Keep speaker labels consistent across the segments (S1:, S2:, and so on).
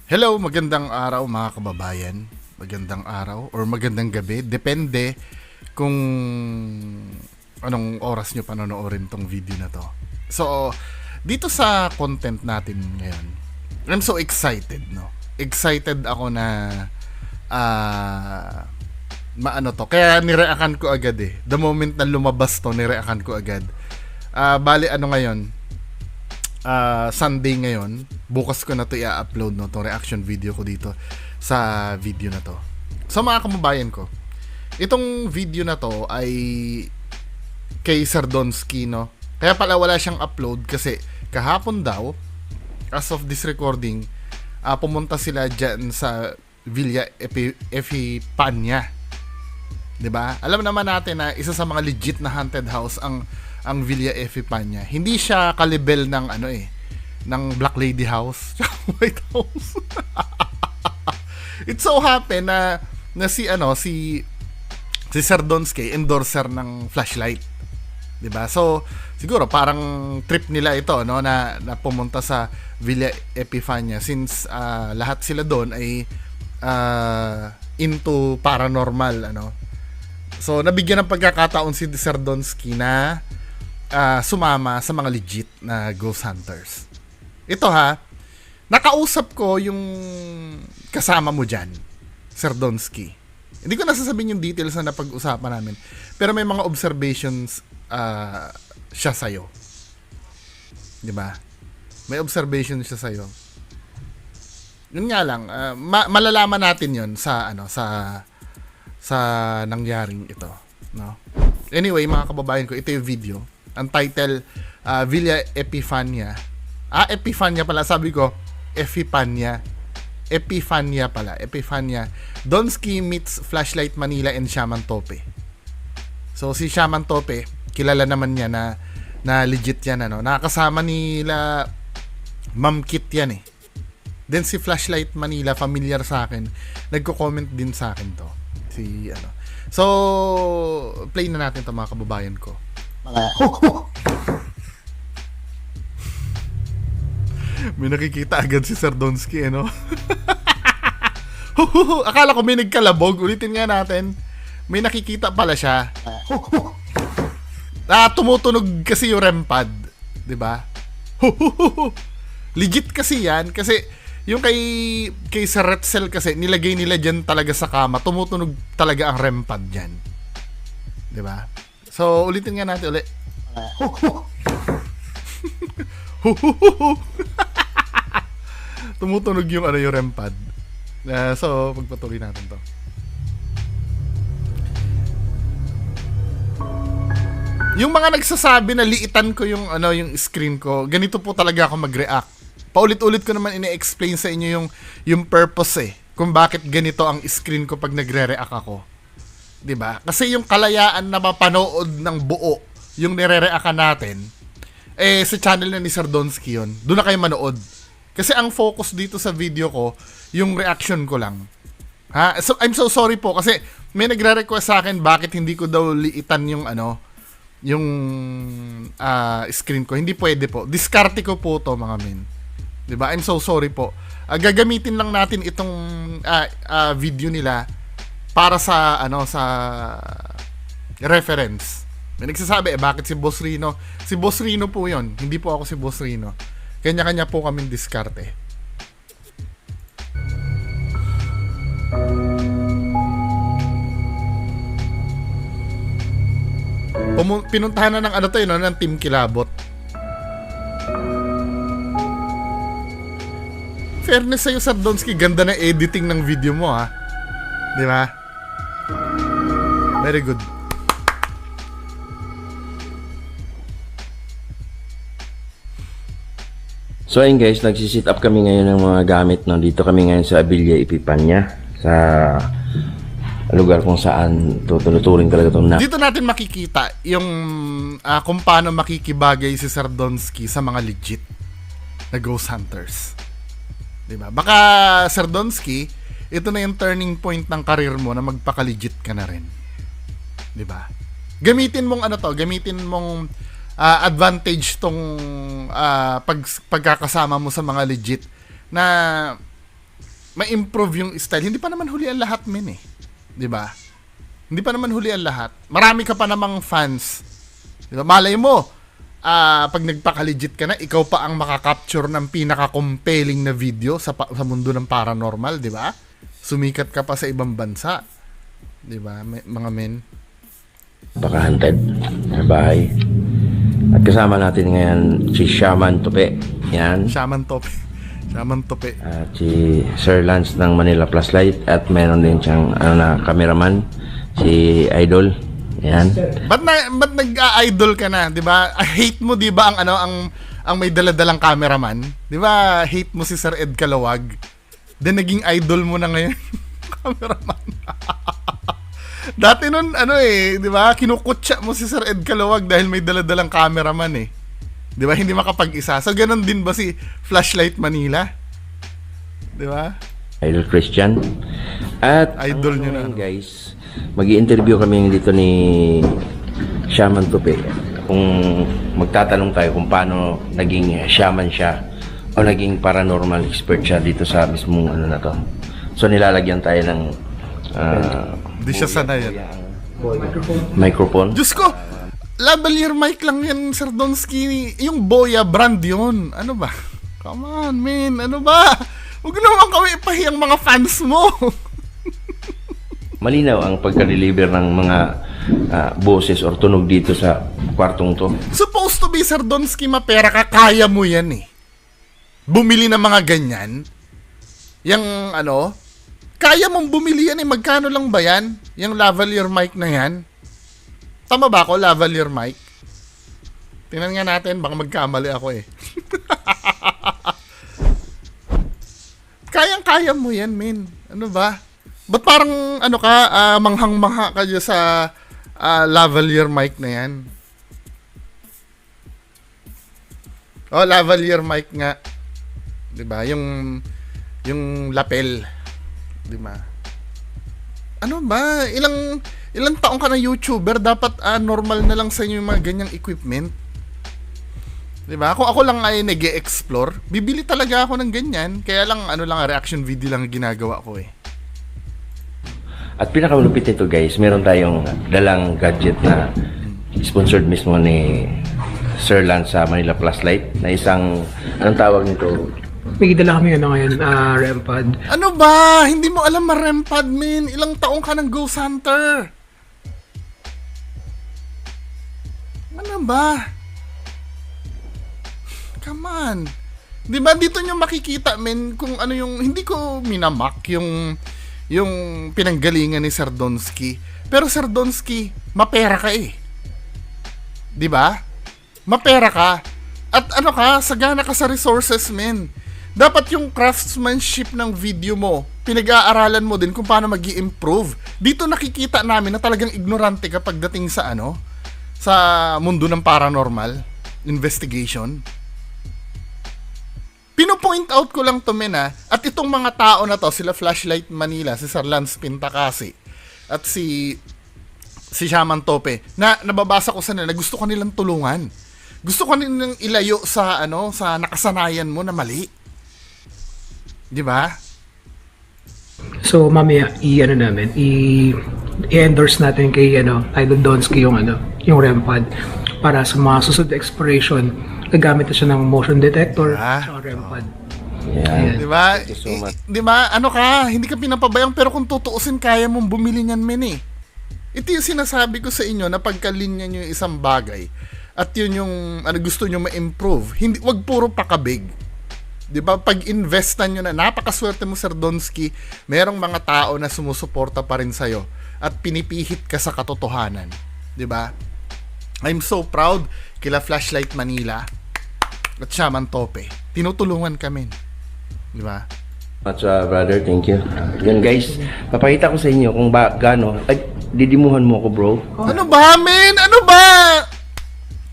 S1: Hello, magandang araw mga kababayan. Magandang araw or magandang gabi. Depende kung anong oras nyo panonoodin tong video na to. So, dito sa content natin ngayon, I'm so excited, no? Excited ako na maano to. Kaya nireakan ko agad eh. The moment na lumabas to, nireakan ko agad. Bali, ano ngayon? Sunday ngayon, bukas ko na to i-upload, no, to reaction video ko dito sa video na to. So mga kababayan ko, itong video na to ay kay Sardonsky, no. Kaya pala wala siyang upload kasi kahapon daw, as of this recording, pumunta sila dyan sa Villa Epifania. 'Di ba? Alam naman natin na isa sa mga legit na haunted house ang Villa Epifania. Hindi siya kalibel ng ng Black Lady House, White House. It so happen na si Sardonsky endorser ng flashlight. 'Di ba? So, siguro parang trip nila ito, no, na pumunta sa Villa Epifania since lahat sila doon ay into paranormal, ano. So, nabigyan ng pagkakataon si Sardonsky na sumama sa mga legit na ghost hunters. Ito nakausap ko yung kasama mo dyan, Sardonsky. Hindi ko nasasabihin yung details na napag-usapan namin, pero may mga observations siya sa'yo. Diba? May observations siya sa'yo. Yun nga lang, malalaman natin yun sa nangyaring ito, no? Anyway, mga kababayan ko, ito yung video. Ang title, Villa Epifania. Epifania pala. Sabi ko, Epifania. Epifania pala. Epifania. Donsky meets Flashlight Manila and Shaman Tope. So, si Shaman Tope, kilala naman niya na legit yan, ano. Nakakasama nila Ma'am Kit yan eh. Then si Flashlight Manila, familiar sa akin. Nagko-comment din sa akin to. So, play na natin to, mga kababayan ko. May nakikita agad si Sardonsky, no? Akala ko may nagkalabog. Ulitin nga natin. May nakikita pala siya. Tumutunog kasi yung REM pad, 'di ba? Legit kasi yan, kasi yung kay Sir Retzel kasi nilagay nila diyan talaga sa kama. Tumutunog talaga ang REM pad diyan. 'Di ba? So, ulitin nga natin ulit. Tumutunog yung yung REM pad. So, pagpatuloy natin to. Yung mga nagsasabi na liitan ko yung screen ko, ganito po talaga ako mag-react. Paulit-ulit ko naman ine-explain sa inyo yung purpose kung bakit ganito ang screen ko pag nagre-react ako. 'Di ba? Kasi yung kalayaan na mapanood ng buo yung nire-reactan natin, sa channel na ni Sardonsky yun. Doon na kayo manood. Kasi ang focus dito sa video ko, yung reaction ko lang. So, I'm so sorry po kasi may nagre-request sa akin bakit hindi ko daw liitan yung screen ko. Hindi pwede po. Diskarte ko po to, mga men. 'Di ba? I'm so sorry po. Gagamitin lang natin itong video nila para sa sa reference. May nagsasabi bakit si Boss Rino? Si Boss Rino po 'yon. Hindi po ako si Boss Rino. Kanya-kanya po kaming diskarte. Pinuntahan na ng ng Team Kilabot. Fairness sa'yo, Sardonsky, ganda na editing ng video mo, di ba? Very good.
S2: So ayun guys, nagsisit up kami ngayon ng mga gamit. Nandito kami ngayon sa Villa Epifania, sa lugar kung saan tutunuturing talaga itong
S1: Dito natin makikita yung kung paano makikibagay si Sardonsky sa mga legit na ghost hunters. Diba? Baka Sardonsky, ito na yung turning point ng karir mo na magpaka-legit ka na rin. Diba? Gamitin mong gamitin mong advantage tong pagkakasama mo sa mga legit na ma-improve yung style. Hindi pa naman huli ang lahat, men eh. 'Di ba? Hindi pa naman huli ang lahat. Marami ka pa namang fans. 'Di ba? Malay mo, pag nagpaka-legit ka na, ikaw pa ang makakapture ng pinaka-compelling na video sa mundo ng paranormal, 'di ba? Sumikat ka pa sa ibang bansa. 'Di ba? Mga men.
S2: Napaka-hunted na bahay. At kasama natin ngayon si Shaman Tupi. Yan.
S1: Shaman Tope. Shaman Tope.
S2: At si Sir Lance ng Manila Plus Light. At meron din siyang cameraman, si Idol. Yan.
S1: Ba't nag-idol ka na, 'di ba? Hate mo 'di ba ang may daladalang cameraman? 'Di ba? Hate mo si Sir Ed Calawag. Then naging idol mo na ngayon. Cameraman. Dati nun, 'di ba? Kinukutsa mo si Sir Ed Calawag dahil may daladalang cameraman eh. 'Di ba? Hindi makapag-isa. So ganun din ba si Flashlight Manila? 'Di ba?
S2: Idol Christian. At
S1: Idol nyo na.
S2: Guys, mag-i-interview kami dito ni Shaman Tupi. Kung magtatanong tayo kung paano naging shaman siya o naging paranormal expert siya dito sa mismong na to. So nilalagyan tayo ng
S1: Hindi siya sanay yan.
S2: microphone.
S1: Diyos ko! Lavalier mic lang yan, Sir Donsky. Yung Boya brand yun. Ano ba? Come on, man. Ano ba? Huwag naman kami ipahiyang mga fans mo.
S2: Malinaw ang pagka-deliver ng mga boses or tunog dito sa kwartong to.
S1: Supposed to be, Sir Donsky, mapera ka. Kaya mo yan eh. Bumili ng mga ganyan. Yung kaya mong bumili yan eh. Magkano lang ba yan? Yung lavalier mic na yan. Tama ba ako, lavalier mic? Tingnan nga natin, baka magkamali ako eh. Kayang-kaya mo yan, men. Ano ba? Ba't parang, manghang-mangha ka dyan sa lavalier mic na yan? Oh, lavalier mic nga. 'Di ba? Yung lapel. 'Di ba? Ano ba? Ilang taong ka na YouTuber, dapat normal na lang sa inyo yung mga ganyang equipment. 'Di ba? Kung ako lang ay nag-e-explore, bibili talaga ako ng ganyan. Kaya lang reaction video lang ginagawa ko eh.
S2: At pinakamalupit nito guys, meron tayong dalang gadget na sponsored mismo ni Sir Lance sa Manila Plus Light na isang, anong tawag nito?
S3: May dala kami ngayon, REM-pad.
S1: Ano ba? Hindi mo alam ma-REM-pad, men. Ilang taong ka ng Ghost Hunter? Ano ba? Come on. Di ba dito nyo makikita, men, kung ano yung, hindi ko minamak yung pinanggalingan ni Sir Donsky. Pero Sir Donsky, mapera ka eh. Di ba? Mapera ka. At sagana ka sa resources, men. Dapat yung craftsmanship ng video mo, pinag-aaralan mo din kung paano mag-i-improve. Dito nakikita namin na talagang ignorante ka pagdating sa sa mundo ng paranormal investigation. Pino-point out ko lang to, men, at itong mga tao na to, sila Flashlight Manila, si Sir Lance Pintacasi, at si Shaman Tope, na nababasa ko sa nila, gusto ko nilang tulungan. Gusto ko nilang ilayo sa sa nakasanayan mo na mali. 'Di ba?
S3: So mamaya i-endorse natin kay Idol Donsky yung REM-pad para sa mga susunod na exploration. Gagamit na siya ng motion detector at REM-pad.
S2: Yeah.
S1: 'Di ba?
S2: Thank you so much.
S1: 'Di ba? Hindi ka pinapabayang, pero kung tutuusin kaya mong bumili niyan, men eh. Ito yung sinasabi ko sa inyo na pagkalinya nyo yung isang bagay at yun yung gusto nyo ma-improve. Wag puro pakabig. 'Di ba? Pag-investan nyo na, napakaswerte mo, Sir Donsky, merong mga tao na sumusuporta pa rin sa'yo at pinipihit ka sa katotohanan. 'Di ba? I'm so proud kila Flashlight Manila at Shaman Tope. Tinutulungan kami. 'Di ba?
S2: Much, brother, thank you. Yan guys, papakita ko sa inyo kung gaano. Ay, didimuhan mo ako, bro.
S1: Ano ba, men? Ano ba?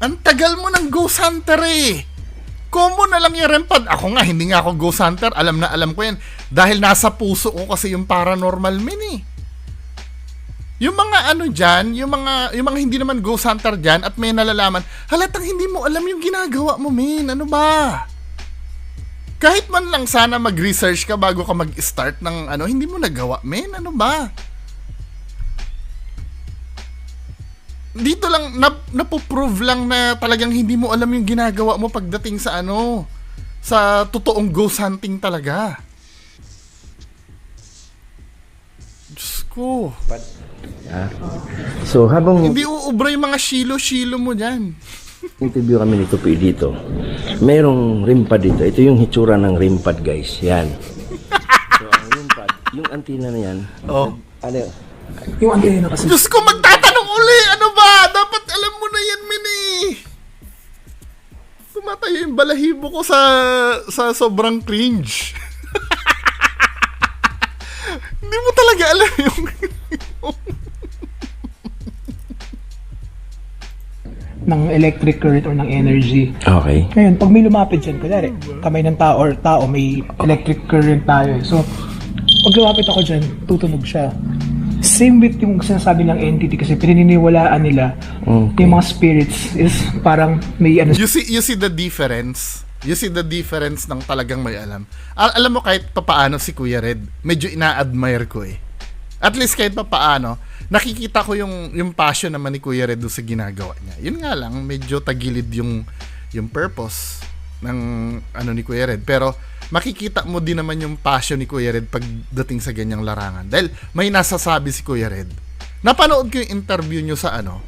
S1: Ang tagal mo ng Ghost Hunter eh. Common na lang yung REM-pad. Ako nga, hindi nga ako Ghost Hunter. Alam na alam ko yan. Dahil nasa puso ko kasi yung paranormal, men eh. Yung mga dyan, yung mga hindi naman Ghost Hunter dyan at may nalalaman, halatang hindi mo alam yung ginagawa mo, men. Ano ba? Kahit man lang sana mag-research ka bago ka mag-start ng ano, hindi mo nagawa, men. Ano ba? Dito lang, napoprove lang na talagang hindi mo alam yung ginagawa mo pagdating sa ano, sa totoong ghost hunting talaga. Diyos ko.
S2: So, habang
S1: Hindi uubra yung mga shilo-shilo mo dyan.
S2: interview kami ni Tupi dito, merong rimpad dito. Ito yung hitsura ng rimpad, guys. Yan. So, ang rimpad, yung antina na yan,
S1: Oh.
S2: ano,
S3: Yung antena kasi.
S1: Diyos ko, magtatanong uli! Ano ba? Dapat alam mo na yan, min eh. Tumatayo yung balahibo ko sa sobrang cringe. Hindi mo talaga alam yung...
S3: Ng electric current or ng energy.
S2: okay.
S3: Ngayon, pag may lumapit dyan, kunwari, kamay ng tao or tao, may electric current tayo. So, pag lumapit ako dyan, tutunog siya. Same with yung sinasabi ng entity kasi pininiwalaan nila yung mga spirits is parang may ano.
S1: You see the difference? You see the difference ng talagang may alam. Alam mo kahit papaano si Kuya Red, medyo ina-admire ko eh. At least kahit papaano, nakikita ko yung passion naman ni Kuya Red doon sa ginagawa niya. Yun nga lang, medyo tagilid yung purpose ng ano ni Kuya Red. Pero makikita mo din naman yung passion ni Kuya Red pagdating sa ganyang larangan. Dahil may nasasabi si Kuya Red. Napanood ko yung interview nyo sa ano,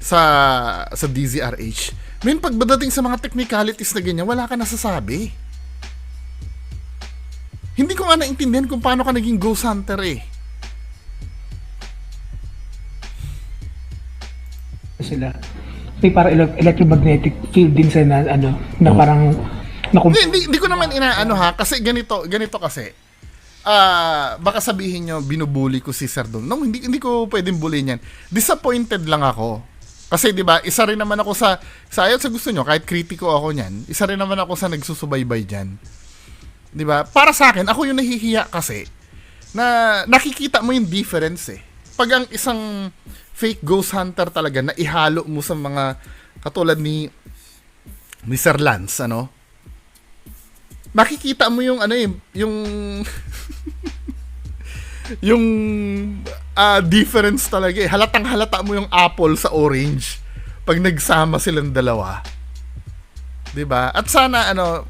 S1: sa DZRH. Min, pagdating sa mga technicalities na ganyan, wala ka nasasabi. Hindi ko nga naintindihan kung paano ka naging ghost hunter eh.
S3: Sila. May parang electromagnetic field din sa na, ano, na parang
S1: Hindi ko naman inaano ha, kasi ganito kasi. Baka sabihin nyo, binubuli ko si Sir Don. No, hindi ko pwedeng bully yan. Disappointed lang ako. Kasi 'di ba, isa rin naman ako sa ayaw sa gusto nyo, kahit kritiko ako niyan, isa rin naman ako sa nagsusubaybay diyan. 'Di ba? Para sa akin, ako yung nahihiya kasi na nakikita mo yung difference eh. Pag ang isang fake ghost hunter talaga na ihalo mo sa mga katulad ni Sir Lance, ano? Makikita mo yung ano eh, yung yung difference talaga eh. Halatang halata mo yung apple sa orange pag nagsama silang dalawa. 'Di ba? At sana ano,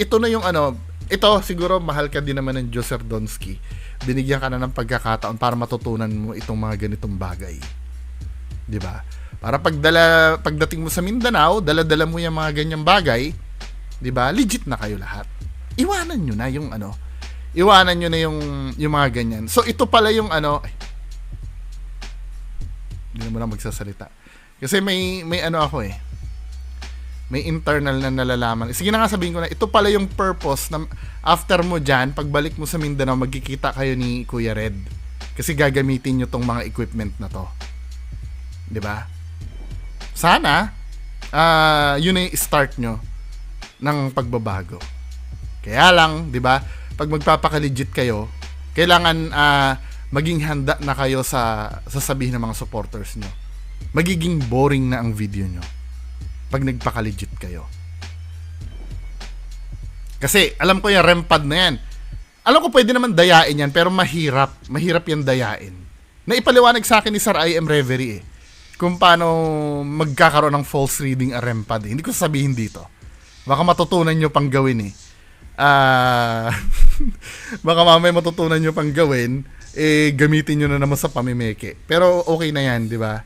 S1: ito na yung ano, ito siguro mahal ka din naman ng Joe Serdonsky. Binigyan ka na ng pagkakataon para matutunan mo itong mga ganitong bagay. 'Di ba? Para pagdating mo sa Mindanao, dala-dala mo yung mga ganyang bagay, 'di ba? Legit na kayo lahat. Iwanan nyo na yung ano. Iwanan nyo na yung mga ganyan. So ito pala yung ano, hindi mo na magsasalita. Kasi may ano ako eh. May internal na nalalaman. Sige na nga, sabihin ko na, ito pala yung purpose na after mo dyan, pagbalik mo sa Mindanao, magkikita kayo ni Kuya Red. Kasi gagamitin nyo tong mga equipment na to. 'Di ba? Sana, yun na yung start nyo ng pagbabago. Kaya lang, 'di ba? Pag magpapaka-legit kayo, kailangan maging handa na kayo sa sasabihin ng mga supporters nyo. Magiging boring na ang video nyo pag nagpaka-legit kayo. Kasi alam ko yung rempad na yan. Alam ko pwede naman dayain yan, pero mahirap yan dayain. Naipaliwanag sa akin ni Sir I.M. Reverie eh, kung paano magkakaroon ng false reading a rempad. Hindi ko sasabihin dito. Baka matutunan nyo pang gawin eh. Baka mamaya matutunan nyo pang gawin, gamitin nyo na naman sa pamimeke. Pero okay na yan, di ba?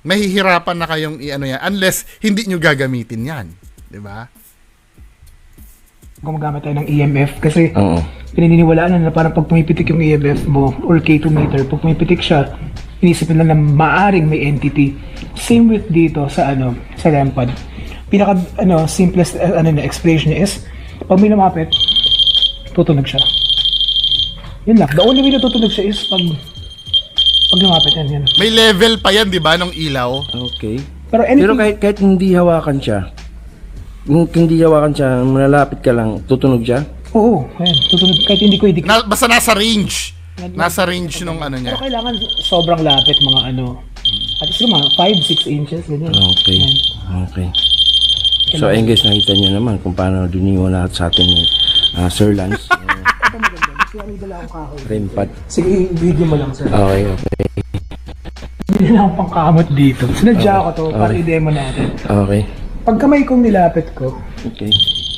S1: Mahihirapan na kayong i-ano yan unless hindi nyo gagamitin yan, di ba?
S3: gumagamit tayo ng EMF kasi pinaniniwalaan na parang pag pumipitik yung EMF mo or K2 meter, pag pumipitik siya, inisip nila na maaring may entity. Same with dito sa sa REM-pod. Pinaka simplest explanation niya is pag may lumapit, tutunog siya. Yun lang. The only way na tutunog siya is pag lumapit yan.
S1: May level pa yan, di ba, ng ilaw?
S2: Okay.
S3: Pero
S2: kahit hindi hawakan siya, malalapit ka lang, tutunog siya?
S3: Oo, ayan, tutunog. Kahit hindi ko idikit.
S1: Basta nasa range. Nasa range nung ano niya.
S3: Pero kailangan sobrang lapit, mga at least mga 5-6 inches, ganyan.
S2: Okay.
S3: Ayan.
S2: Okay. So, ayun guys, nakita niyo naman kung paano diniwan lahat sa atin ni Sir Lance.
S3: Ito maganda. Kaya may dala akong kahoy.
S2: Rim pad.
S3: Sige, video mo lang, sir.
S2: Okay, okay.
S3: Hindi na akong pangkamot dito. Sinadya ko to para i-demo natin.
S2: Okay.
S3: Pag kamay kong nilapit ko,
S2: Okay.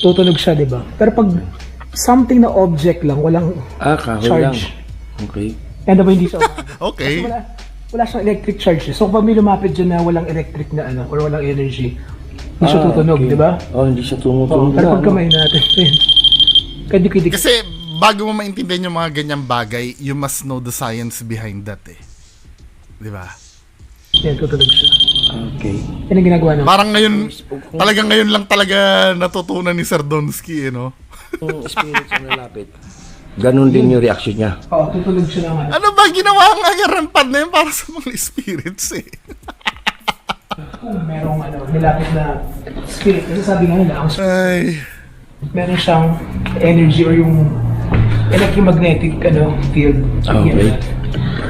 S3: tutunog siya, di ba? Pero pag something na object lang, walang
S2: Kahoy lang.
S3: charge.
S2: Okay.
S3: Yan ba hindi siya
S1: Okay.
S3: Kasi wala siyang electric charge. So pag may lumapit dyan na walang electric na ano, or walang energy, hindi siya tutunog,
S2: okay.
S3: di ba?
S2: Oh, hindi siya
S3: Oo,
S2: tumutunog
S3: pero
S2: na,
S3: pag
S2: no?
S3: kamay natin, kadi-kidi.
S1: Kasi bago mo maintindihan yung mga ganyang bagay, you must know the science behind that eh. Di ba?
S3: Yan, tutunog siya.
S2: Okay.
S3: Yan ang ginagawa naman.
S1: Parang ngayon lang talaga natutunan ni Sir Donsky, no?
S2: Yung spirits ang lalapit. Ganon din yung reaction niya.
S3: Oo, tutunog siya ng ano.
S1: Ano ba ginawa nga yung rampad na yun para sa mga spirits eh?
S3: Kung merong ano, nilapit na spirit. Kasi sabi nga nila, ang
S1: Ay,
S3: meron siyang energy or yung electromagnetic field.
S2: Okay.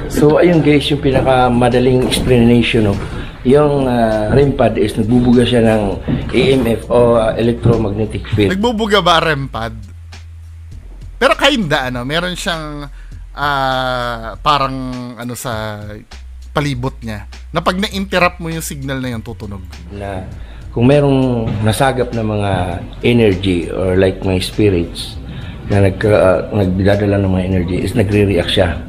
S2: So, ayun guys, yung pinakamadaling explanation, no? Yung REM pad is nagbubuga siya ng EMF o electromagnetic field.
S1: nagbubuga ba rampad? Pero kinda, meron siyang parang sa palibot niya na pag na-interrupt mo yung signal na yun, tutunog.
S2: Na kung merong nasagap na mga energy or like mga spirits na nagdadala ng mga energy is nagre-react siya.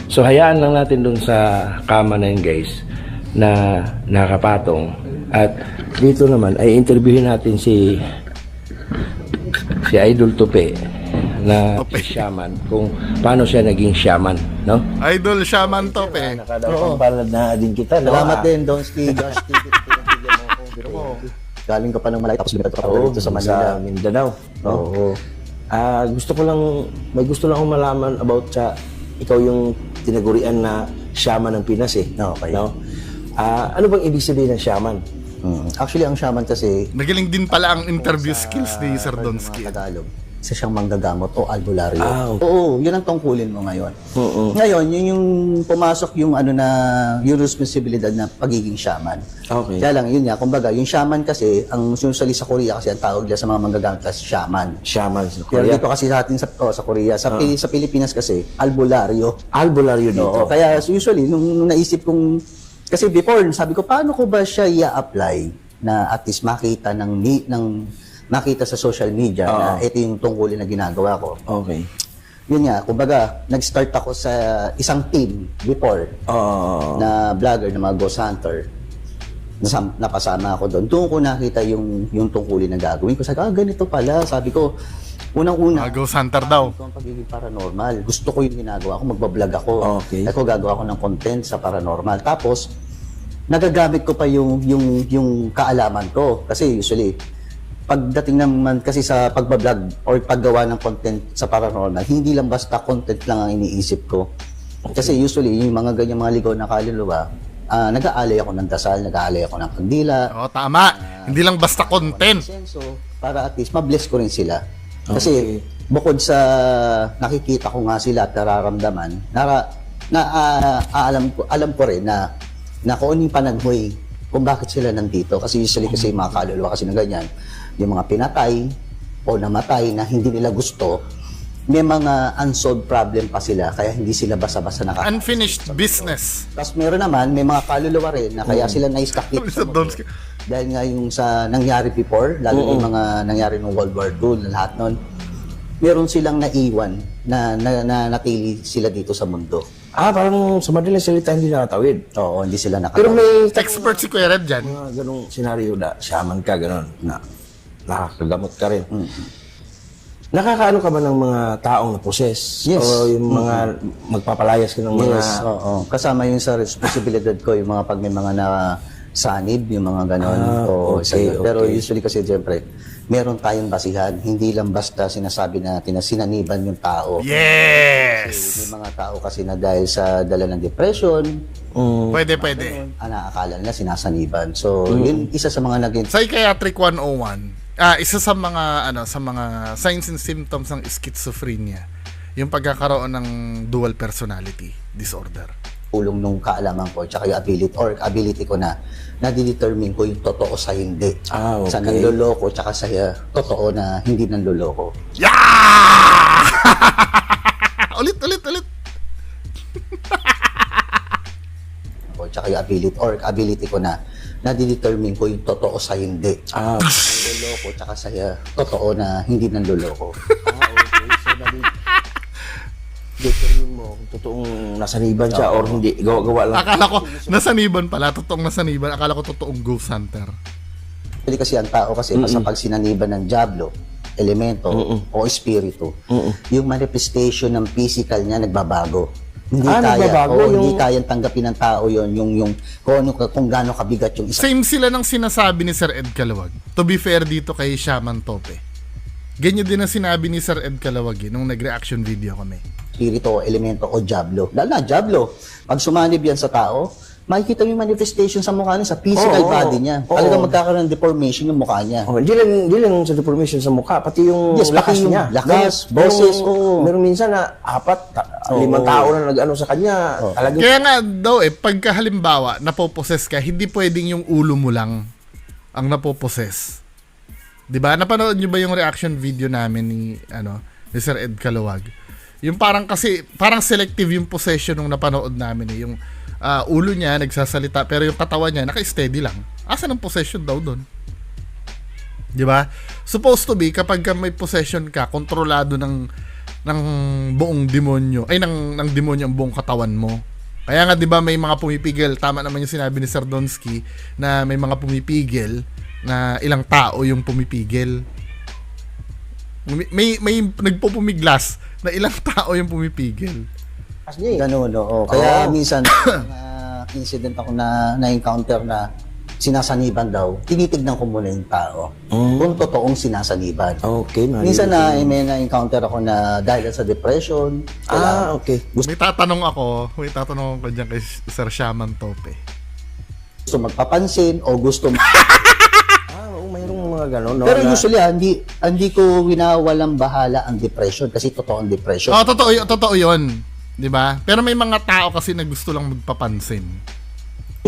S2: So hayaan lang natin dun sa kama na yun guys na nakapatong, at dito naman ay interviewin natin si Idol Tupe na
S1: Tupe.
S2: shaman, kung paano siya naging shaman, no?
S1: Idol shaman to, pe.
S2: Nakadampalad na din kita, no?
S4: Salamat din, Donsky, Josh TV, pinabigyan mo ako. Biro mo, galing ka pa ng Malay, tapos lumipad ka pa dito sa Manila.
S2: Mindanao, no?
S4: Oo.
S2: May gusto lang akong malaman about sa ikaw yung tinagurian na shaman ng Pinas eh.
S4: Okay.
S2: No? Ano bang ibig sabihin ng shaman?
S4: Actually, ang shaman kasi,
S1: Magaling din pala ang interview skills ni Sir
S4: ng
S1: Donsky.
S4: mga Tagalog, isa siyang manggagamot o albularyo.
S2: Okay.
S4: Oo, yun ang tungkulin mo ngayon.
S2: Oo.
S4: Ngayon, yun yung pumasok yung yung responsibilidad na pagiging shaman.
S2: Okay.
S4: Kaya lang, yun nga, kumbaga, yung shaman kasi, ang usually sa Korea kasi ang tawag nila sa mga manggagamot kasi shaman.
S2: Shaman sa
S4: Pero
S2: Korea.
S4: dito kasi sa atin sa Korea, sa Pilipinas kasi, albularyo.
S2: Albularyo dito.
S4: Oo, kaya usually, nung naisip kong, kasi before, sabi ko, paano ko ba siya i-apply na at least makita makita sa social media na ito yung tungkulin na ginagawa ko.
S2: Okay.
S4: Yun nga, kumbaga, nag-start ako sa isang team before na vlogger, na mga ghost hunter. Napasama ako doon. Doon ko nakita yung tungkulin na gagawin ko. Sabi ko, ganito pala. Sabi ko, unang-una,
S1: Ghost hunter daw.
S4: ito ang pagiging paranormal. Gusto ko yung ginagawa ko, magbablog ako.
S2: Okay.
S4: Ako gagawa ko ng content sa paranormal. Tapos, nagagamit ko pa yung kaalaman ko. Kasi usually, pagdating naman kasi sa pagbablog or paggawa ng content sa paranormal, hindi lang basta content lang ang iniisip ko. Kasi usually, yung mga ganyan mga ligaw na kaluluwa, nag-aalay ako ng dasal, nag-aalay ako ng kandila.
S1: Oo, tama. Hindi lang basta content.
S4: Senso, para at least mabless ko rin sila. Kasi bukod sa nakikita ko nga sila at nararamdaman, alam ko rin na kung ano yung panaghoy kung bakit sila nandito. Kasi usually kasi yung mga kaluluwa kasi na ganyan, yung mga pinatay o namatay na hindi nila gusto, may mga unsolved problem pa sila kaya hindi sila basa-basa nakakita.
S1: Unfinished business.
S4: Tapos meron naman, may mga kaluluwa rin na kaya sila na-stuck dito sa
S1: Sir Donsky.
S4: mundo. Dahil nga yung sa nangyari before, lalo yung mga nangyari ng World War II, na lahat nun, meron silang naiwan na natili sila dito sa mundo.
S2: Parang sa madaling salita hindi nakatawid.
S4: Oo, hindi sila
S2: Pero may
S1: Expert si Kuya Red dyan.
S2: mga ganong senaryo na shaman ka, ganon, na nakakagamot ka rin. Nakakaano ka ba ng mga taong na-possess?
S4: Yes.
S2: O yung mga magpapalayas ka ng mga...
S4: Yes, oo. Kasama yun sa responsibilidad ko, yung mga pag may mga sanib, yung mga ganon. Oo,
S2: okay,
S4: isa yun. Pero
S2: okay.
S4: usually kasi, siyempre, meron tayong basihan. Hindi lang basta sinasabi natin na sinaniban yung tao.
S1: Yes!
S4: May mga tao kasi na dahil sa dala ng depression,
S1: Pwede.
S4: naakala nila sinasaniban. So, yun isa sa mga naging
S1: Psychiatric 101. Isa sa mga signs and symptoms ng schizophrenia, yung pagkakaroon ng dual personality disorder.
S4: tulong nung kaalaman ko tsaka yung ability ko na nadidetermine ko yung totoo sa hindi.
S2: Okay.
S4: Sa nanloloko tsaka sa totoo na hindi nanloloko.
S1: Yeah! ulit.
S4: O tsaka yung ability ko na nadidetermine ko yung totoo sa hindi. Nanloloko tsaka sa totoo na hindi nanloloko.
S2: Okay. So, determine mo kung totoong nasaniban siya or hindi. Gawa lang.
S1: Akala ko nasaniban pala, totoong nasaniban. Akala ko totoong ghost hunter.
S4: Actually kasi ang tao kasi sa pag sinaniban ng diablo, elemento o espiritu, yung manifestation ng physical niya nagbabago. Hindi
S2: nagbabago
S4: hindi kayang tanggapin ng tao yon yung kung gaano kabigat yung isa.
S1: Same sila ng sinasabi ni Sir Ed Calawag. To be fair dito kay Shaman Tope. Ganyan din ang sinabi ni Sir Ed Calawag nung nag-reaction video kami.
S4: Espiritu o elemento o diablo. Lalo na diablo. Pag sumanib yan sa tao, makikita mo yung manifestation sa mukha niya, sa physical body niya. Talagang magkakaroon ng deformation yung mukha niya.
S2: Hindi lang sa deformation sa mukha, pati yung
S4: Yes,
S2: lakas
S4: pati yung
S2: niya.
S4: lakas, boses,
S2: Meron minsan na 5, 5 tao na nag-ano sa kanya. Talagang
S1: Kaya nga daw pagka halimbawa napoposes ka, hindi pwedeng yung ulo mo lang ang napoposes. 'Di ba? Napanood niyo ba yung reaction video namin ni Sir Ed Calawag? Yung parang selective yung possession nung napanood namin yung ulo niya nagsasalita pero yung katawan niya naka-steady lang. Asan ang possession daw doon? 'Di ba? Supposed to be kapag may possession ka, kontrolado ng buong demonyo, ng demonyo ang buong katawan mo. Kaya nga 'di ba may mga pumipigil, tama naman yung sinabi ni Sir Donsky na may mga pumipigil na ilang tao yung pumipigil. May nagpupumiglas na ilang tao yung pumipigil.
S4: Ganun, oo. Kaya minsan, incident ako na-encounter na sinasaniban daw, tinitignan ko muna yung tao. Kung totoong sinasaniban.
S2: okay,
S4: Minsan may na-encounter ako na dahil sa depression.
S2: Okay.
S1: May tatanong ako dyan kay Sir Shaman Tope.
S4: Gusto magpapansin o gusto
S2: Mayroong mga gano'n. No,
S4: Pero usually, hindi ko winawalang bahala ang depression kasi totoo ang depression.
S1: Oh, totoo 'yon. 'Di ba? Pero may mga tao kasi na gusto lang magpapansin.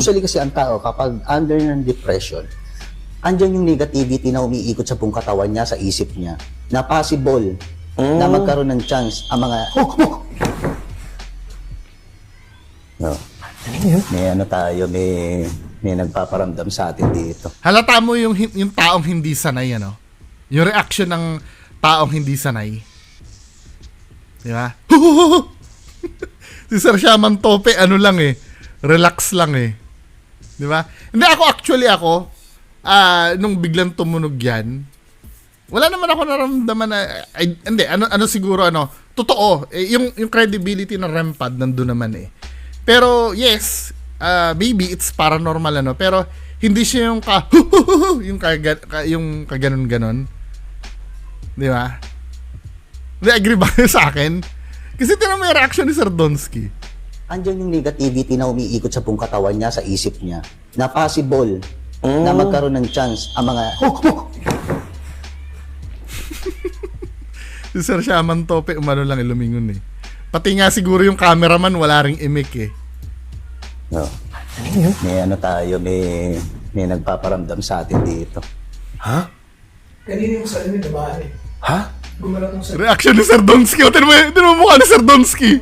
S4: Usually kasi ang tao, kapag under ng depression, andyan yung negativity na umiikot sa buong katawan niya, sa isip niya, na possible na magkaroon ng chance ang mga... No. May tayo, may nagpaparamdam sa atin dito.
S1: Halata mo yung taong hindi sanay, Yung reaction ng taong hindi sanay. Di ba? Si Sir Shaman Tope, relax lang Di ba? Hindi ako, nung biglang tumunog yan, wala naman ako naramdaman na, siguro, totoo, yung credibility ng REM-pad nandun naman Pero, yes, maybe it's paranormal, pero hindi siya yung yung kaganon-ganon. Di ba? Hindi, agree ba kayo sa akin? Kasi tinan mo yung reaction ni Sir Donsky.
S4: Andyan yung negativity na umiikot sa buong katawan niya, sa isip niya, na possible na magkaroon ng chance ang mga...
S1: Si Sir Shaman Tope, lang lumingon Pati nga siguro yung cameraman, wala ring imik
S4: No. May tayo, may nagpaparamdam sa atin dito.
S2: Ha?
S3: Kanina yung sa amin, nabahan
S2: Ha?
S3: Gumalat ng sa
S1: Reaction ni Sir Donsky. Tinan mo mukha ni Sir Donsky.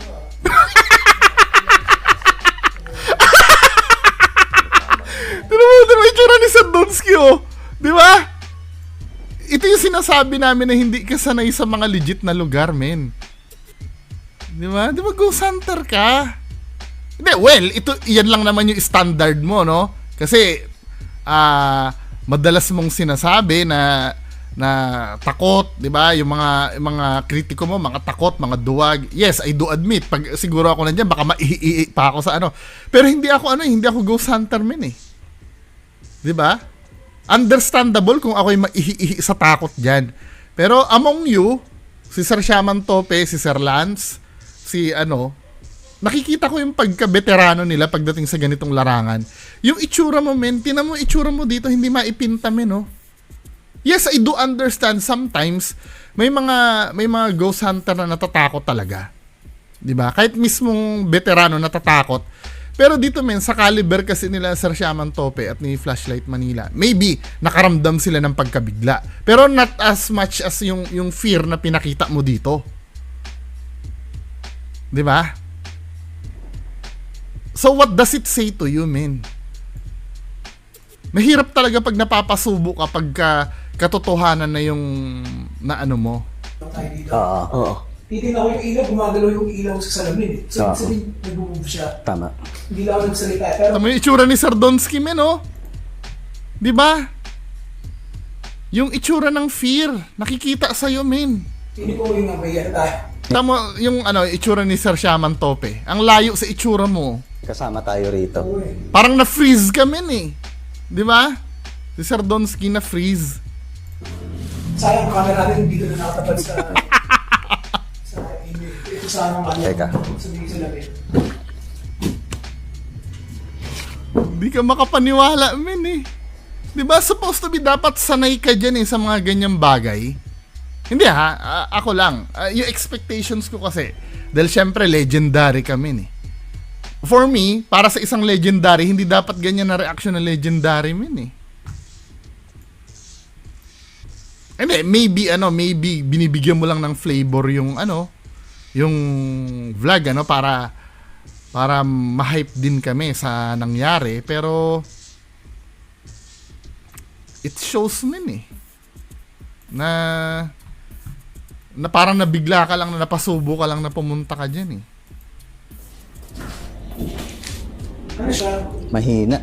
S1: Tinan mo itsura ni Sir Donsky, Di ba? Ito yung sinasabi namin na hindi ka sanay sa mga legit na lugar, men. Di ba? Di ba ghost hunter ka? Hindi, yan lang naman yung standard mo, no? Kasi, madalas mong sinasabi na takot, 'di ba? Yung mga kritiko mo, mga takot, mga duwag. Yes, I do admit, pag siguro ako nandiyan baka maiihi pa ako sa Pero hindi ako ghost hunter men 'Di ba? Understandable kung ako'y maiihi sa takot diyan. Pero among you, si Sir Shaman Tope, si Sir Lance, si nakikita ko yung pagka-veterano nila pagdating sa ganitong larangan. Yung itsura mo, men, tinan mo itsura mo dito, hindi maipinta, men, Yes, I do understand sometimes may mga ghost hunter na natatakot talaga. 'Di ba? Kahit mismong veterano natatakot. Pero dito men, sa caliber kasi nila Sir Shaman Tope at ni Flashlight Manila, maybe nakaramdam sila ng pagkabigla. Pero not as much as yung fear na pinakita mo dito. 'Di ba? So what does it say to you, men? Mahirap talaga pag napapasubo ka pagka katotohanan na yung na ano mo.
S3: tayo dito.
S4: Oo.
S3: Titignan ko yung ilaw, gumagalaw yung ilaw sa salamin. So,
S4: Oo.
S3: sabihin, nag-move siya.
S4: Tama.
S3: Hindi lang ako nagsalita. Pero,
S1: Tama yung itsura ni Sardonsky, men, oh. 'Di ba? Yung itsura ng fear, nakikita sa iyo, men.
S3: hindi ko yung may tayo.
S1: Tama yung itsura ni Sir Shaman Tope. Ang layo sa itsura mo.
S4: Kasama tayo rito.
S3: Oo eh.
S1: Parang na-freeze ka, men, eh. 'Di ba? Si Sardonsky na-freeze.
S3: Sayang camera natin dito na nakatapat sa... sa email. Ito sana ang
S4: Teka.
S3: sabihin sa lamin.
S1: Hindi ka makapaniwala, men, eh. 'Di ba? Supposed to be dapat sanay ka dyan, eh, sa mga ganyang bagay. Hindi ha, ako lang. Yung expectations ko kasi, dahil syempre legendary kami, eh. For me, para sa isang legendary, hindi dapat ganyan na reaction ng legendary, men, eh. Hindi, maybe binibigyan mo lang ng flavor yung yung vlog para ma-hype din kami sa nangyari, pero it shows men, eh, na parang nabigla ka lang, na napasubo ka lang na pumunta ka dyan, eh.
S3: Ano siya?
S4: Mahina.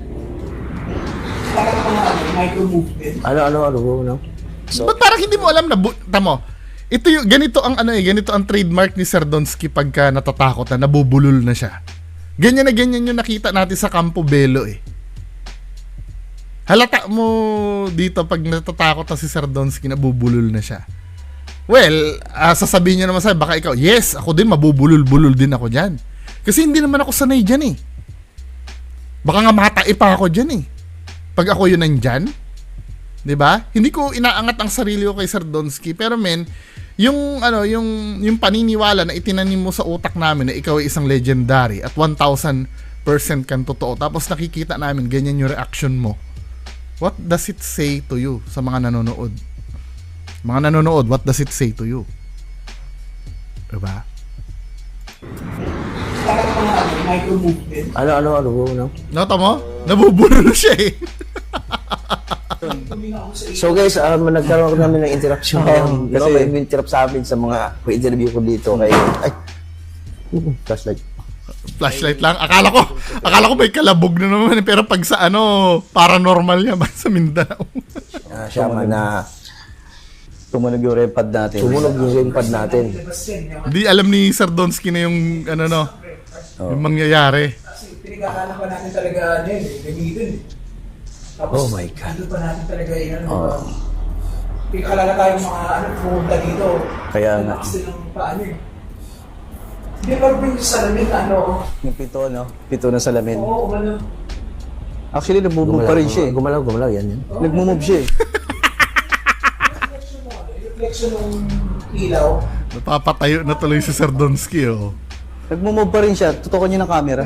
S3: Parang mga micro-movement.
S2: Ano?
S1: Ba't parang hindi mo alam na tamo, ito yung ganito ang trademark ni Sardonsky pagka natatakot na, nabubulol na siya. Ganyan yung nakita natin sa Campo Belo, eh. Halata mo dito pag natatakot na si Sardonsky, nabubulol na siya. Well, sasabihin niya naman sa'yo, baka ikaw, yes, ako din, mabubulol-bulol din ako dyan. Kasi hindi naman ako sanay dyan, eh. Baka nga matai pa ako dyan, eh. Pag ako yun nandyan. 'Di ba? Hindi ko inaangat ang sarili ko kay Sardonsky, pero men, yung paniniwala na itinanim mo sa utak namin na ikaw ay isang legendary at 1000% kan totoo, tapos nakikita namin ganyan yung reaction mo. What does it say to you sa mga nanonood? Mga nanonood, what does it say to you? 'Di ba?
S3: Parang mga micro-movement.
S2: Ano?
S1: Nota mo? Nabubulol siya, eh.
S3: Tumingin ako sa ilaw.
S2: So guys, nagkaroon namin ng interaction ngayon.
S4: kasi-
S2: May interrupt sa amin sa mga interview ko dito kay
S4: Flashlight.
S1: Flashlight lang. Akala ko may kalabog na naman, eh. Pero pag sa paranormal niya ba sa Mindanao.
S2: Shaman na
S4: Tumunog yung repad natin.
S2: sumunog yung gamepad natin.
S3: Labas yan.
S1: Di alam ni Sardonsky na yung yung mangyayari.
S3: Kasi pinagkakalan pa natin talaga gamitin, eh. Tapos,
S2: Oh my God.
S3: dito pa natin talaga pinagkalala tayong mga pumunta dito.
S4: Kaya nga.
S3: Kasi ng paano, eh. Hindi pa rin yung salamin na
S4: Yung pito, no? Pito na salamin.
S3: oo,
S4: Actually, nagmumove pa rin siya, eh.
S2: Gumalaw, yan.
S4: Nagmumove siya, eh.
S3: reflection ng ilaw.
S1: Napapatayo na tuloy si Sardonsky, oh.
S4: Nagmumove pa rin siya. Tutukan niya ng camera.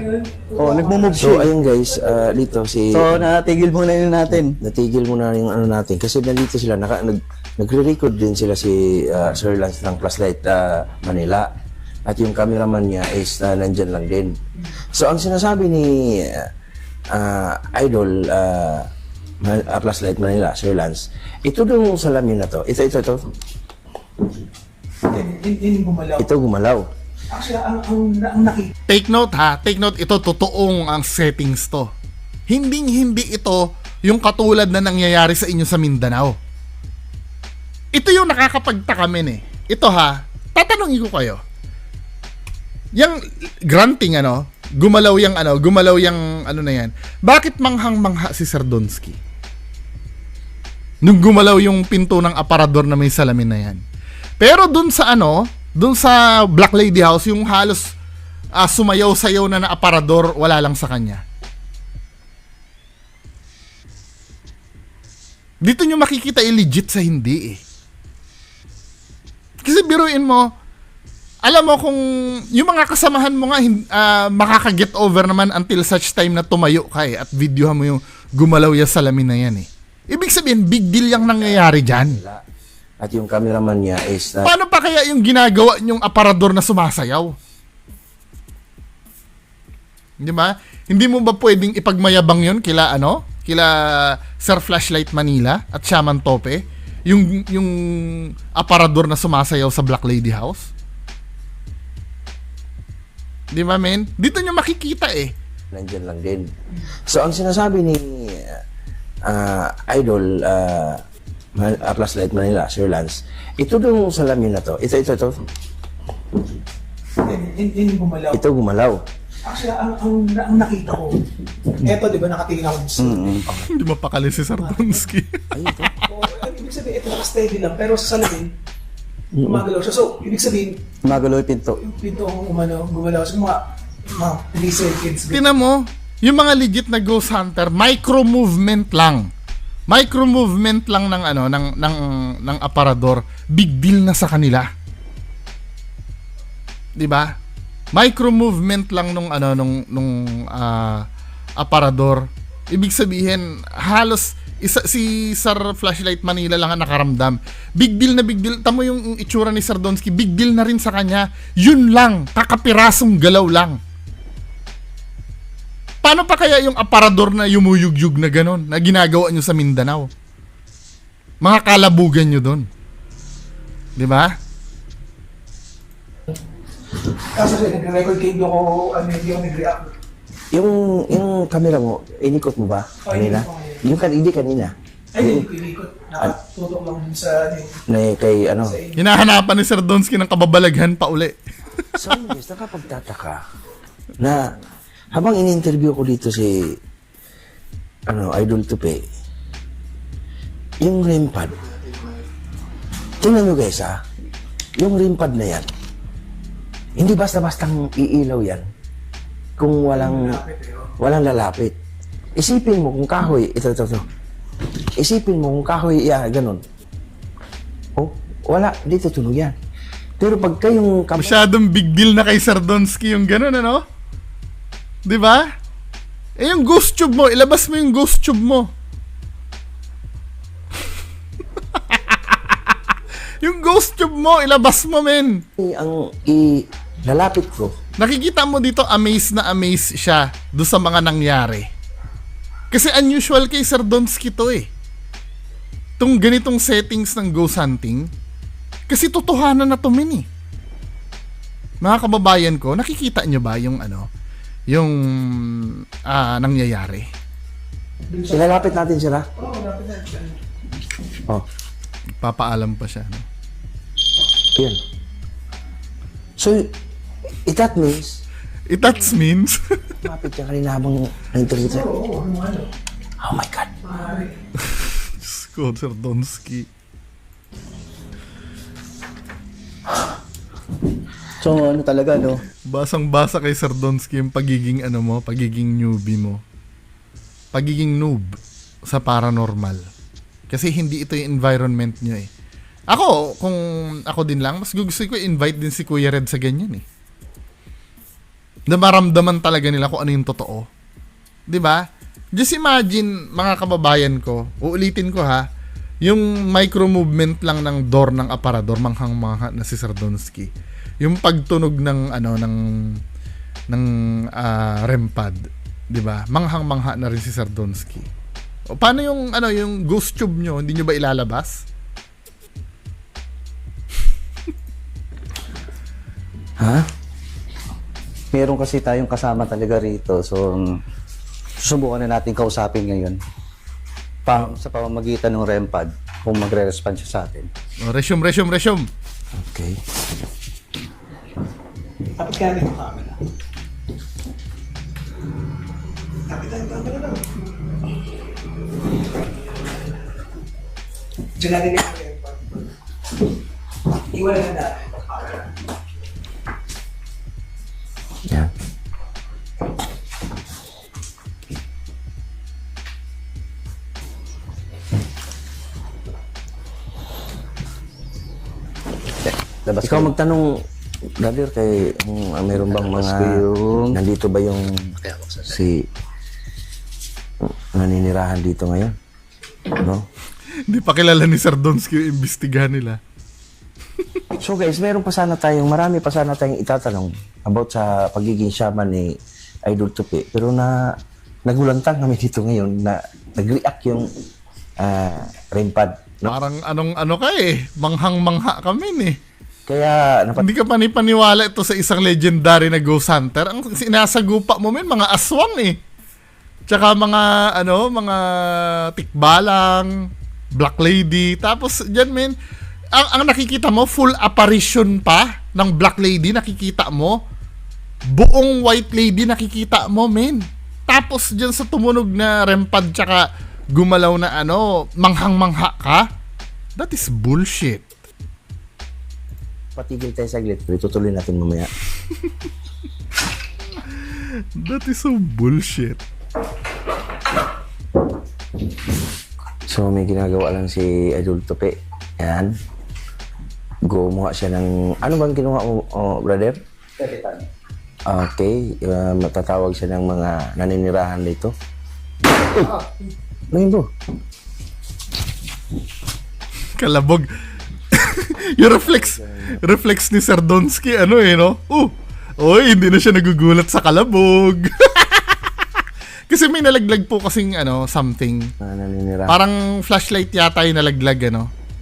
S4: Oo, nagmumove
S2: So
S4: siya.
S2: ayun guys, dito si
S4: So, natigil muna yun natin.
S2: natigil muna yung natin kasi nandito sila nagre-record din sila si Sir Lance ng Flashlight Manila at yung cameraman niya is nandyan lang din. So ang sinasabi ni Idol Flashlight Manila, Sir Lance, ito daw yung salamin na to. Ito.
S3: Hindi gumalaw.
S2: Ito gumalaw.
S3: Actually, ang nakita.
S1: Take note, ha. Take note, ito totoong ang settings to. Hindi ito yung katulad na nangyayari sa inyo sa Mindanao. Ito yung nakakapagtaka men, eh. Ito, ha. Tatanungin ko kayo. Yang granting gumalaw yung na yan. Bakit manghang-mangha si Sardonsky? Nung gumalaw yung pinto ng aparador na may salamin na yan. Pero dun sa Black Lady House, yung halos sumayaw-sayaw na aparador, wala lang sa kanya. Dito nyo makikita legit sa hindi, eh. Kasi biruin mo, alam mo kung yung mga kasamahan mo nga makaka-get over naman until such time na tumayo ka at videohan mo yung gumalaw yung salamin na yan eh. Ibig sabihin, big deal yung nangyayari dyan.
S2: At yung cameraman niya is
S1: Paano pa kaya yung ginagawa yung aparador na sumasayaw? Di ba? Hindi mo ba pwedeng ipagmayabang yun kila Sir Flashlight Manila at Shaman Tope? Yung aparador na sumasayaw sa Black Lady House? Di ba, men? Dito nyo makikita eh.
S2: nandyan lang din. So, ang sinasabi ni Idol Flashlight Manila, Sir Lance, ito dong salamin na to. Ito.
S3: Hindi gumalaw.
S2: Ito gumalaw.
S3: Actually, ang nakita ko, eto, di ba, nakatingin ako sa...
S1: Hindi mapakali si Sardonsky.
S2: Ay, ito.
S3: Ibig sabihin, ito naka-steady lang, pero sa salamin, gumagalaw siya. So, ibig sabihin,
S4: Magalaw yung pinto.
S3: yung pinto kung gumalaw. So, mga 3 seconds.
S1: Tingnan mo, yung mga legit na ghost hunter, micro movement lang. Micro movement lang ng aparador, big deal na sa kanila. 'Di ba? Micro movement lang nung aparador. Ibig sabihin, halos si Sir Flashlight Manila lang ang nakaramdam. Big deal na big deal. Tamo yung itsura ni Sardonsky, big deal na rin sa kanya. Yun lang, kakapirasong galaw lang. Paano pa kaya yung aparador na yumuyugyug na ganon, na ginagawa nyo sa Mindanao? Mga kalabugan nyo doon. Di ba?
S3: Kaso nag-record kayo, hindi ako nag-react.
S2: Yung camera mo, inikot mo ba? Kanina? Hindi kanina.
S3: Ay, hindi ko inikot. Nakatutok lang dun sa...
S2: Kay
S1: Hinahanapan ni Sardonsky ng kababalaghan pa uli.
S2: So, yes, nakapagtataka na habang in-interview ko dito si Idol Tupe, yung REM pad, tingnan nyo guys yung REM pad na yan, hindi basta-bastang iilaw yan kung walang lalapit. Isipin mo kung kahoy, ito. Isipin mo kung kahoy, ganun. Oh, wala, dito tunog yan. Pero pag kayong
S1: Masyadong big deal na kay Sardonsky yung gano'n, ano? Di ba? Eh, yung ghost tube mo, ilabas mo yung ghost tube mo. Yung ghost tube mo, ilabas mo, men.
S2: ang lalapit ko,
S1: Nakikita mo dito, amazed na amazed siya do sa mga nangyari. Kasi unusual kay Sardonsky to eh. Itong ganitong settings ng ghost hunting, kasi totohanan na to, men eh. Mga kababayan ko, nakikita nyo ba yung nangyayari?
S2: ilalapit natin sila. Oh,
S1: Papaalam pa siya. No?
S2: yan. So, that means,
S1: That means,
S2: mapit siya kanina habang na-interview siya. Oh my God.
S1: Scott Sardonsky.
S4: So, ano talaga, no?
S1: Basang-basa kay Sardonsky yung pagiging pagiging newbie mo. Pagiging noob sa paranormal. Kasi hindi ito yung environment nyo eh. Ako, kung ako din lang, mas gusto ko invite din si Kuya Red sa ganyan eh. Na maramdaman talaga nila kung ano yung totoo. 'Di ba? Just imagine, mga kababayan ko, uulitin ko ha, yung micro movement lang ng door ng aparador, manghang-mangha na si Sardonsky. Yung pagtunog ng REM pad, 'di ba? Manghang-mangha na rin si Sardonsky. O paano yung yung ghost tube nyo, hindi nyo ba ilalabas?
S2: Ha?
S4: Meron kasi tayong kasama talaga rito. So, susubukan na natin kausapin ngayon. Sa pamamagitan ng REM pad, kung magre-respond siya sa atin.
S1: O, resume.
S2: Okay.
S3: Tapos kaya rin yung camera. Tapos ang camera lang. Diyan natin yung camera. Iwanan na natin.
S2: Yan.
S4: Labas
S2: Ikaw
S4: kayo.
S2: magtanong, Brother, kay mayroon bang mga nandito ba yung si naninirahan dito ngayon? No?
S1: Hindi pa kilala ni Sir Donsky yung imbestigahan nila.
S2: So guys, marami pa sana tayong itatanong about sa pagiging shaman ni Idol Tupi. Pero nagulantang kami dito ngayon na nag-react yung Rempad. No?
S1: Parang ano ka eh. Manghang-mangha kami eh.
S2: Kaya
S1: Hindi ka panipaniwala ito sa isang legendary na ghost hunter. Ang sinasagupa mo men, mga aswang eh. Tsaka mga tikbalang, black lady. Tapos dyan men, ang nakikita mo, full apparition pa ng black lady nakikita mo. Buong white lady nakikita mo men. Tapos dyan sa tumunog na Rempad tsaka gumalaw na manghang-mangha ka. That is bullshit.
S2: patigil tayo saglit, pero tutuloy natin mamaya.
S1: That is so bullshit.
S2: So may ginagawa lang si Idol Tupi. Yan. Gumawa siya ng... Ano bang ginawa mo, brother?
S4: Kapitan.
S2: Okay. Matatawag siya ng mga naninirahan dito. Ano yun bro?
S1: Kalabog. Yung reflex ni Sir Donsky, no? Oy, hindi na siya nagugulat sa kalabog. Kasi may nalaglag po kasing, something.
S2: Naninirahan.
S1: Parang flashlight yata yung nalaglag,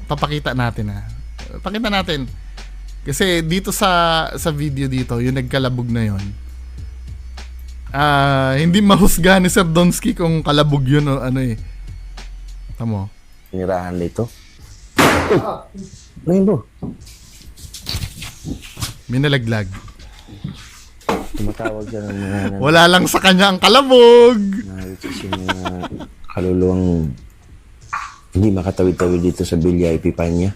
S1: Papakita natin, ha. Pakita natin. Kasi dito sa video dito, yung nagkalabog na yon. Hindi mahusga ni Sir Donsky kung kalabog yun o Tamo.
S2: Naninirahan dito. Ano yun bro?
S1: May nalaglag.
S2: Tumatawag siya ng mga...
S1: Wala lang sa kanya ang kalabog.
S2: Which is yung mga kaluluwang hindi makatawid-tawid dito sa Villa Epipanya.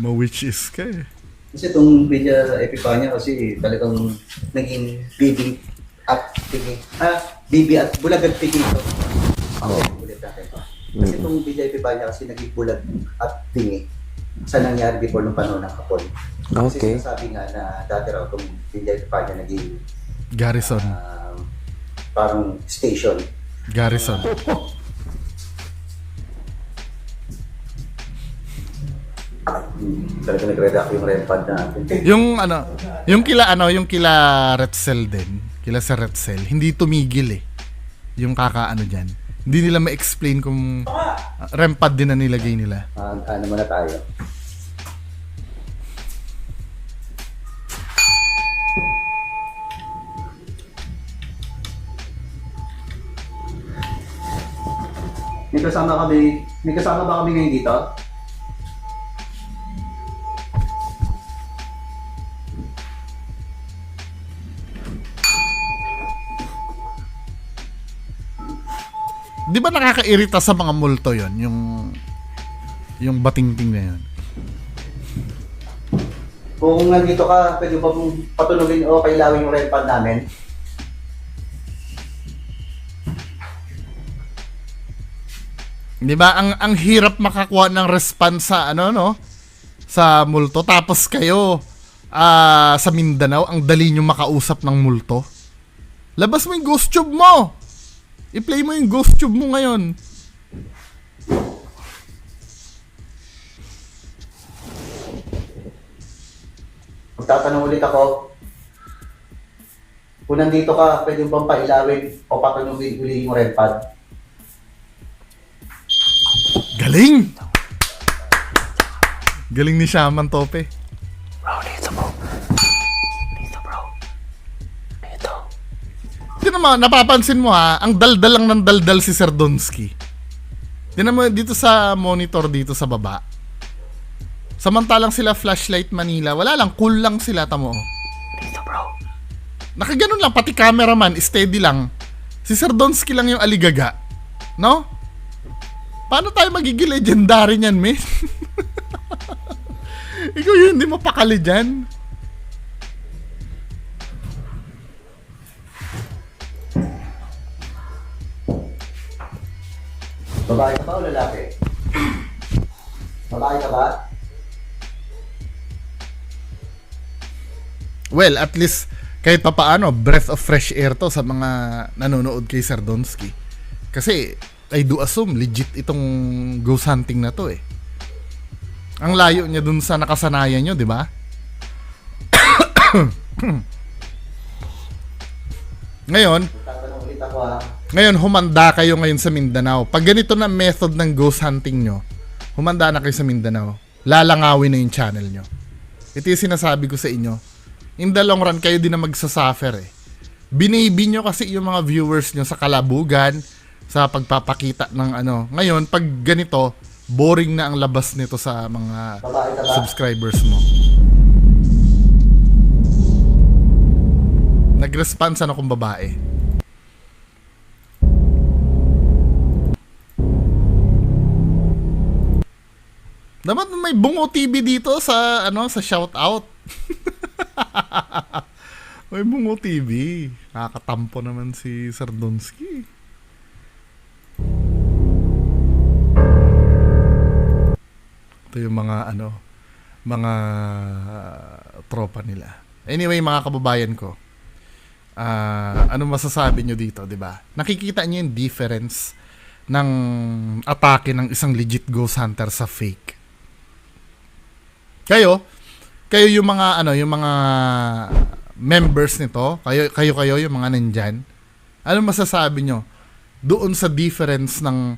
S1: Ma-witch is ka eh.
S4: Kasi itong Villa Epipanya kasi talagang naging bibi at pigi. Bibi at bulag at pigi ito. Ulit natin ito. Kasi itong Villa Epipanya kasi naging bulag at pingi sa nangyari before nung panahon ng Hapon.
S2: Okay.
S4: Kasi sinasabi nga na dati raw itong Villa Epipanya naging
S1: Garrison.
S4: parang station.
S1: Garrison.
S4: Talaga nag-redact yung Rempad natin.
S1: Yung kila Retzel din. Kila sa Retzel, hindi tumigil eh. Yung diyan. Hindi nila ma-explain kung Rempad din na nilagay nila.
S4: Ano muna tayo? May kasama ba kami ngayon dito?
S1: Di ba nakakairita sa mga multo yon yung batingting na yon?
S4: Kung nandito ka, pwede ba mong patulogin o kailawin yung Rempad namin?
S1: Di ba ang hirap makakuha ng response sa sa multo, tapos kayo sa Mindanao ang dali nyo makausap ng multo. Labas mo yung ghost tube mo. I-play mo yung ghost tube mo ngayon.
S4: Magtatanong ulit ako. Kung nandito ka, pwede bang pailawin o patulogin uli yung Rempad?
S1: Galing! Galing ni Shaman Tope.
S2: Bro, dito bro. Dito bro. Dito.
S1: Tinan mo, napapansin mo ang daldal lang ng daldal si Sir Donsky. Tinan mo dito sa monitor dito sa baba. Samantalang sila Flashlight Manila, wala lang, cool lang sila, tamo.
S2: Dito bro.
S1: Nakaganon lang, pati cameraman, steady lang. Si Sir Donsky lang yung aligaga. No? Paano tayo magiging legendary niyan, men? Ikaw yun, hindi mapakali dyan.
S4: Babae ka ba o lalaki? Babae ka ba?
S1: well, at least kahit papaano, breath of fresh air to sa mga nanonood kay Sardonsky. Kasi I do assume legit itong ghost hunting na to eh. Ang layo niya dun sa nakasanayan nyo, di ba? Ngayon, humanda kayo ngayon sa Mindanao. Pag ganito na method ng ghost hunting nyo, humanda na kayo sa Mindanao. Lalangawin na yung channel nyo. Ito yung sinasabi ko sa inyo. In the long run, kayo din na magsasuffer eh. Binibi nyo kasi yung mga viewers nyo sa kalabugan, sa pagpapakita ng ano. Ngayon, pag ganito, boring na ang labas nito sa mga subscribers mo. Nag-response ano kung babae. Dapat may Bungo TV dito sa ano sa shoutout. May Bungo TV. Nakakatampo naman si Sardonsky. Ito yung mga ano, mga tropa nila. Anyway, mga kababayan ko. Ano masasabi nyo dito, 'di ba? Nakikita niyo yung difference ng atake ng isang legit ghost hunter sa fake. Kayo yung mga ano, yung mga members nito, kayo yung mga nandyan. Ano masasabi nyo doon sa difference ng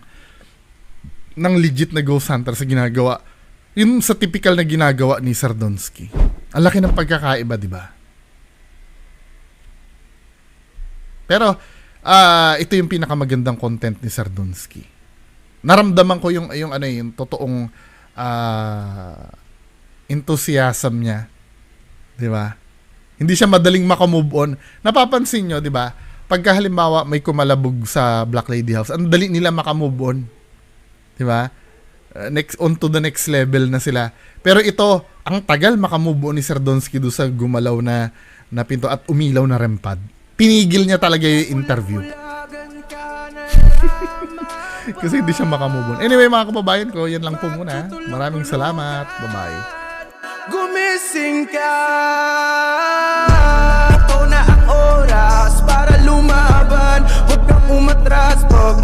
S1: legit na ghost hunter sa ginagawa, yung sa typical na ginagawa ni Sardonsky? Ang laki ng pagkakaiba, di ba? Pero ito yung pinakamagandang content ni Sardonsky. Naramdaman ko yung ano yung totoong enthusiasm niya, 'di ba? Hindi siya madaling makamove on. Napapansin nyo, 'di ba? Pagka halimbawa may kumalabog sa Black Lady House, ang dali nila makamove on. 'Di ba? Next on to the next level na sila. Pero ito, ang tagal makamove on ni Sardonsky do sa gumalaw na pinto at umilaw na rempad. Pinigil niya talaga yung interview. Kasi hindi siya makamove on. Anyway, mga kababayan ko, yan lang po muna. Maraming salamat. Bye-bye.
S5: Gumising ka, ito na ang oras para lumaban. Huwag kang umatras pag